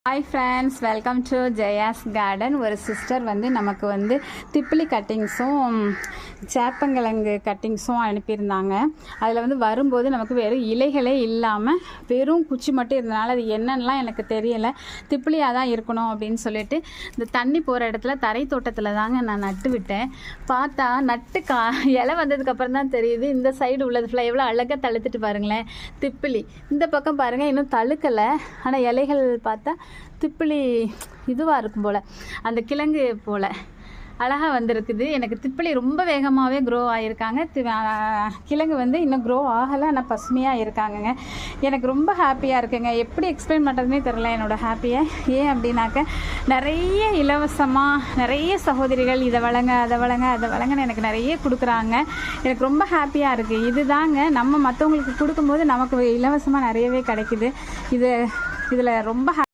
Hi friends, welcome to Jaya's garden. ஒரு sister நமக்கு திப்பிலி கட்டிங்ஸும் சேப்பங்கிழங்கு கட்டிங்ஸும் அனுப்பியிருந்தாங்க. அதில் வரும்போது நமக்கு வெறும் இலைகளே இல்லாமல் வெறும் குச்சி மட்டும் இருந்தனால அது என்னன்னெலாம் எனக்கு தெரியலை. திப்பிலியாக தான் இருக்கணும் அப்படின்னு சொல்லிட்டு இந்த தண்ணி போகிற இடத்துல தரை தோட்டத்தில் தாங்க நான் நட்டு விட்டேன். பார்த்தா இலை வந்ததுக்கப்புறம் தான் தெரியுது இந்த சைடு உள்ளது ஃபுல்லாக எவ்வளோ அழகாக தழுத்துட்டு பாருங்களேன். திப்பிலி இந்த பக்கம் பாருங்கள், இன்னும் தழுக்கலை. ஆனால் இலைகள் பார்த்தா திப்பிலி இதுவாக இருக்கும் போல், அந்த கிழங்கு போல் அழகாக வந்திருக்குது. எனக்கு திப்பிலி ரொம்ப வேகமாகவே க்ரோ ஆகியிருக்காங்க. கிழங்கு இன்னும் க்ரோ ஆகலை, ஆனால் பசுமையாக இருக்காங்கங்க. எனக்கு ரொம்ப ஹாப்பியாக இருக்குங்க. எப்படி எக்ஸ்பிளைன் பண்ணுறதுனே தெரில என்னோடய ஹாப்பியை. ஏன் அப்படின்னாக்க நிறைய இலவசமாக நிறைய சகோதரிகள் இதை வழங்க அதை வழங்கன்னு எனக்கு நிறைய கொடுக்குறாங்க. எனக்கு ரொம்ப ஹாப்பியாக இருக்குது. இது தாங்க நம்ம மற்றவங்களுக்கு கொடுக்கும்போது நமக்கு இலவசமாக நிறையவே கிடைக்குது. இதில் ரொம்ப